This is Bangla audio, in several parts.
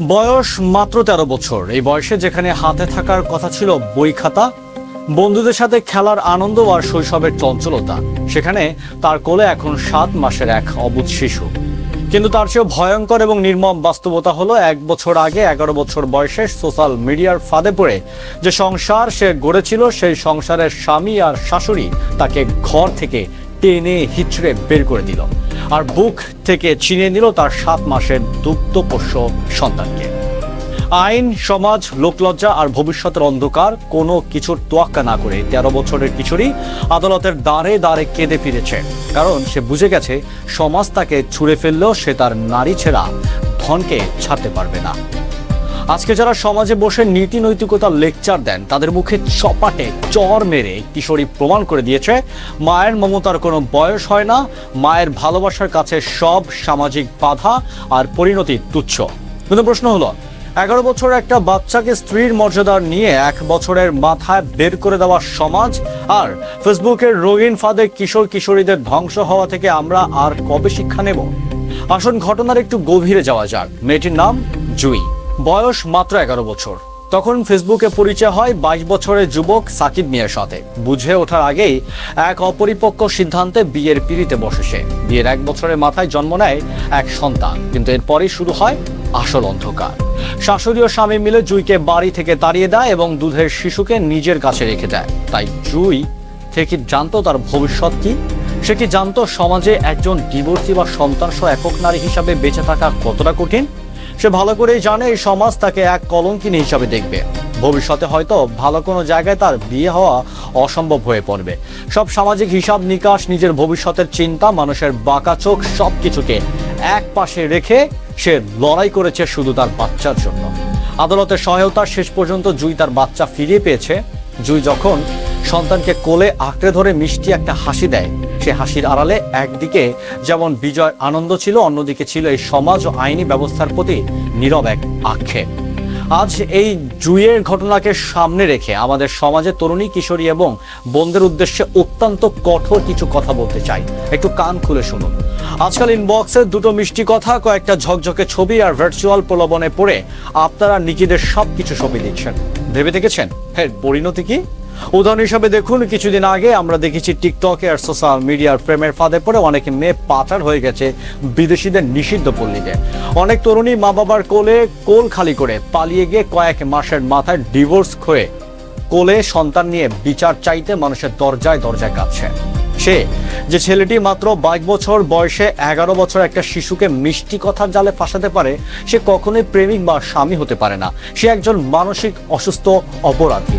বয়স মাত্র ১৩ বছর। এই বয়সে যেখানে হাতে থাকার কথা ছিল বই খাতা, বন্ধুদের সাথে খেলার আনন্দ আর শৈশবের চঞ্চলতা, সেখানে তার কোলে এখন ৭ মাসের এক অবুঝ শিশু। কিন্তু তার চেয়েও ভয়ঙ্কর এবং নির্মম বাস্তবতা হলো ১ বছর আগে ১১ বছর বয়সে সোশ্যাল মিডিয়ার ফাঁদে পড়ে যে সংসার সে গড়েছিল, সেই সংসারের স্বামী আর শাশুড়ি তাকে ঘর থেকে টেনে হিচড়ে বের করে দিল আর বুক থেকে ছিনিয়ে নিল তার ৭ মাসের দুগ্ধপোষ্য সন্তানকে। আইন, সমাজ, লোকলজ্জা আর ভবিষ্যতের অন্ধকার কোনো কিছুর তোয়াক্কা না করে ১৩ বছরের কিশোরী আদালতের দ্বারে দ্বারে কেঁদে ফিরেছে, কারণ সে বুঝে গেছে সমাজ তাকে ছুঁড়ে ফেললেও সে তার নারী ছেঁড়া ধনকে ছাড়তে পারবে না। আজকে যারা সমাজে বসে নীতি নৈতিকতার লেকচার দেন, তাদের মুখে চপাটে চর মেরে কিশোরী প্রমাণ করে দিয়েছে মায়ের মমতার কোনো বয়স হয় না, মায়ের ভালোবাসার কাছে সব সামাজিক বাধা আর পরিণতি তুচ্ছ। কিন্তু প্রশ্ন হলো, ১১ বছর একটা বাচ্চাকে স্ত্রীর মর্যাদা নিয়ে ১ বছরের মাথায় বের করে দেওয়া সমাজ আর ফেসবুকের রঙিন ফাঁদে কিশোর কিশোরীদের ধ্বংস হওয়া থেকে আমরা আর কবে শিক্ষা নেব? আসুন ঘটনার একটু গভীরে যাওয়া যাক। মেয়েটির নাম জুই, বয়স মাত্র ১১ বছর। তখন ফেসবুকে পরিচয় হয় ২২ বছরের যুবক সাকিব মিয়ার সাথে। বুঝে ওঠার আগেই এক অপরিপক্ক সিদ্ধান্তে বিয়ের পিঁড়িতে বসে সে। বিয়ের ১ বছরের মাথায় জন্ম নেয় এক সন্তান, কিন্তু এরপরই শুরু হয় আসল অন্ধকার। শাশুড়ি ও স্বামী মিলে জুইকে বাড়ি থেকে তাড়িয়ে দেয় এবং দুধের শিশুকে নিজের কাছে রেখে দেয়। তাই জুই থেকে জানতো তার ভবিষ্যৎ কি। সে কি জানতো সমাজে একজন ডিভোর্সি বা সন্তানসহ একক নারী হিসাবে বেঁচে থাকা কতটা কঠিন? সে ভালো করেই জানে এই সমাজ তাকে এক কলঙ্কিনী হিসাবে দেখবে। ভবিষ্যতে হয়তো ভালো কোনো জায়গায় তার বিয়ে হওয়া অসম্ভব হয়ে পড়বে। সব সামাজিক হিসাব নিকাশ, নিজের ভবিষ্যতের চিন্তা, মানুষের বাঁকা চোখ, সব কিছুকে এক পাশে রেখে সে লড়াই করেছে শুধু তার বাচ্চার জন্য। আদালতের সহায়তা শেষ পর্যন্ত জুই তার বাচ্চা ফিরিয়ে পেয়েছে। জুই যখন সন্তানকে কোলে আঁকড়ে ধরে মিষ্টি একটা হাসি দেয়, সে হাসির আড়ালে একদিকে যেমন বিজয় আনন্দ ছিল, অন্যদিকে ছিল এই সমাজ ও আইনি ব্যবস্থার প্রতি নীরব এক আক্ষেপ। আজ এই জুইয়ের ঘটনাকে সামনে রেখে আমাদের সমাজে তরুণী, কিশোরী এবং বোনদের উদ্দেশ্যে অত্যন্ত কঠোর কিছু কথা বলতে চাই। একটু কান খুলে শুনুন। আজকাল ইনবক্সে দুটো মিষ্টি কথা, কয়েকটা ঝকঝকে ছবি আর ভার্চুয়াল প্রলোভনে পড়ে আপনারা নিজেদের সবকিছু সঁপে দিচ্ছেন। ভেবে দেখেছেন এর পরিণতি কি? উদাহরণ হিসাবে দেখুন, কিছুদিন আগে আমরা দেখেছি টিকটকে আর সোশ্যাল মিডিয়ার প্রেমের ফাঁদে পড়ে অনেক মেয়ে পাচার হয়ে গেছে বিদেশিদের নিষিদ্ধ পল্লীতে। অনেক তরুণী মা বাবার কোলে কোল খালি করে পালিয়ে গিয়ে কয়েক মাসের মাথায় ডিভোর্স হয়ে কোলে সন্তান নিয়ে বিচার চাইতে মানুষের দরজায় দরজায় কাঁপছে। সে যে ছেলেটি মাত্র ২২ বছর বয়সে ১১ বছর একটা শিশুকে মিষ্টি কথার জালে ফাঁসাতে পারে, সে কখনোই প্রেমিক বা স্বামী হতে পারে না। সে একজন মানসিক অসুস্থ অপরাধী।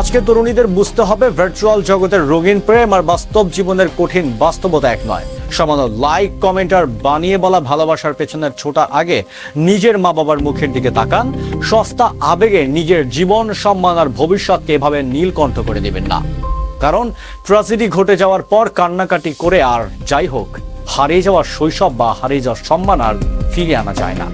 আজকে তরুণীদের বুঝতে হবে, ভার্চুয়াল জগতের রঙিন প্রেম আর বাস্তব জীবনের কঠিন বাস্তবতা এক নয়। সামান্য লাইক, কমেন্ট আর বানিয়ে বলা ভালোবাসার পেছনের ছোটার আগে নিজের মা বাবার মুখের দিকে তাকান। সস্তা আবেগে নিজের জীবন, সম্মান আর ভবিষ্যৎকে এভাবে নীলকণ্ঠ করে দেবেন না। কারণ ট্র্যাজেডি ঘটে যাওয়ার পর কান্নাকাটি করে আর যাই হোক, হারিয়ে যাওয়া শৈশব বা হারিয়ে যাওয়ার সম্মান আর ফিরিয়ে আনা যায় না।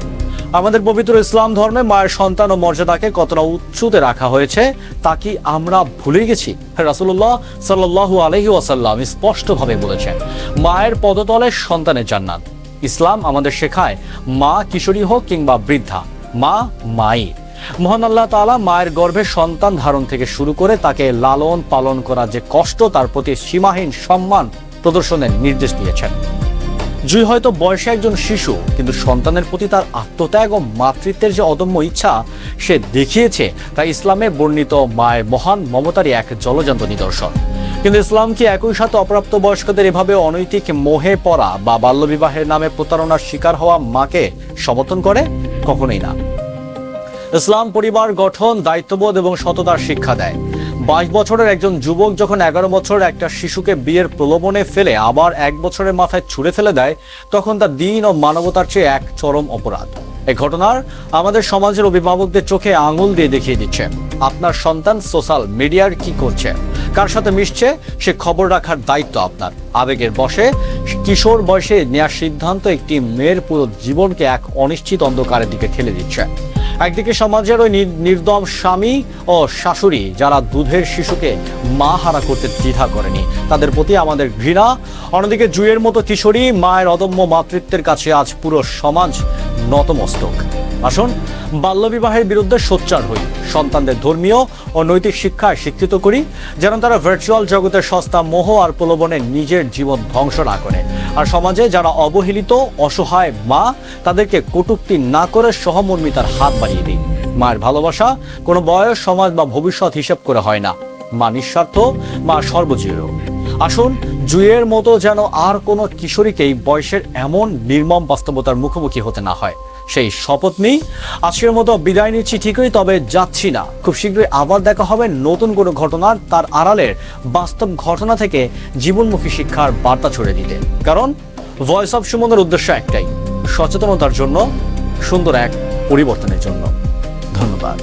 আমাদের পবিত্র ইসলাম ধর্মে মায়ের সন্তান ও মর্যাদাকে কতটা উচ্চতে রাখা হয়েছে তা কি আমরা ভুলে গেছি? রাসূলুল্লাহ সাল্লাল্লাহু আলাইহি ওয়াসাল্লাম স্পষ্টভাবে বলেছেন, মায়ের পদতলে সন্তানের জান্নাত। ইসলাম আমাদের শেখায়, মা কিশোরী হোক কিংবা বৃদ্ধা, মা মাই। মহান আল্লাহ তাআলা মায়ের গর্ভে সন্তান ধারণ থেকে শুরু করে তাকে লালন পালন করা যে কষ্ট, তার প্রতি সীমাহীন সম্মান প্রদর্শনের নির্দেশ দিয়েছেন। জুই হয়তো বয়সে একজন শিশু, কিন্তু সন্তানের প্রতি তার আত্মত্যাগ ও মাতৃত্বের যে অদম্য ইচ্ছা সে দেখিয়েছে, তা ইসলামে বর্ণিত মায়ের মহান মমতারই এক জলজান্ত নিদর্শন। কিন্তু ইসলাম কি একই সাথে অপ্রাপ্ত বয়স্কদের এভাবে অনৈতিক মোহে পড়া বা বাল্যবিবাহের নামে প্রতারণার শিকার হওয়া মাকে সমর্থন করে? কখনোই না। ইসলাম পরিবার গঠন, দায়িত্ববোধ এবং সততার শিক্ষা দেয়। ২২ বছরের একজন যুবক যখন ১১ বছরের একটা শিশুকে বিয়ের প্রলোভনে ফেলে আবার ১ বছরের মাথায় ছুঁড়ে ফেলে দেয়, তখন তা দিন ও মানবতার চেয়ে এক চরম অপরাধ। এই ঘটনার আমাদের সমাজের অভিভাবকদের চোখে আঙুল দিয়ে দেখিয়ে দিচ্ছে, আপনার সন্তান সোশ্যাল মিডিয়ার কি করছে, কার সাথে মিশছে, সে খবর রাখার দায়িত্ব আপনার। আবেগের বশে কিশোর বয়সে নেওয়ার সিদ্ধান্ত একটি মেয়ের পুরো জীবনকে এক অনিশ্চিত অন্ধকারের দিকে ঠেলে দিচ্ছে। একদিকে সমাজের ওই নির্দম স্বামী ও শাশুড়ি যারা দুধের শিশুকে মা হারা করতে দ্বিধা করেনি, তাদের প্রতি আমাদের ঘৃণা। অন্যদিকে জুইয়ের মতো কিশোরী মায়ের অদম্য মাতৃত্বের কাছে আজ পুরো সমাজ নতমস্তক। আসুন বাল্যবিবাহের বিরুদ্ধে সোচ্চার হই, সন্তানদের ধর্মীয় ও নৈতিক শিক্ষায় শিক্ষিত করি, যেন তারা ভার্চুয়াল জগতের সস্তা মোহ আর প্রলোভনে নিজের জীবন ধ্বংস না করে। আর সমাজে যারা অবহেলিত অসহায় মা, তাদেরকে কটূক্তি না করে সহমর্মিতার হাত বাড়িয়ে দিই। মায়ের ভালোবাসা কোনো বয়স, সমাজ বা ভবিষ্যৎ হিসাব করে হয় না। মা নিঃস্বার্থ, মা সর্বজীয়। আসুন জুয়ের মতো যেন আর কোনো কিশোরীকেই বয়সের এমন নির্মম বাস্তবতার মুখোমুখি হতে না হয়, সেই শপথ নেই। আজকের মতো বিদায় নিচ্ছি ঠিকই, তবে যাচ্ছি না। খুব শীঘ্রই আবার দেখা হবে নতুন কোনো ঘটনার, তার আড়ালের বাস্তব ঘটনা থেকে জীবনমুখী শিক্ষার বার্তা ছড়িয়ে দিতে। কারণ ভয়েস অফ সুমনের উদ্দেশ্য একটাই, সচেতনতার জন্য, সুন্দর এক পরিবর্তনের জন্য। ধন্যবাদ।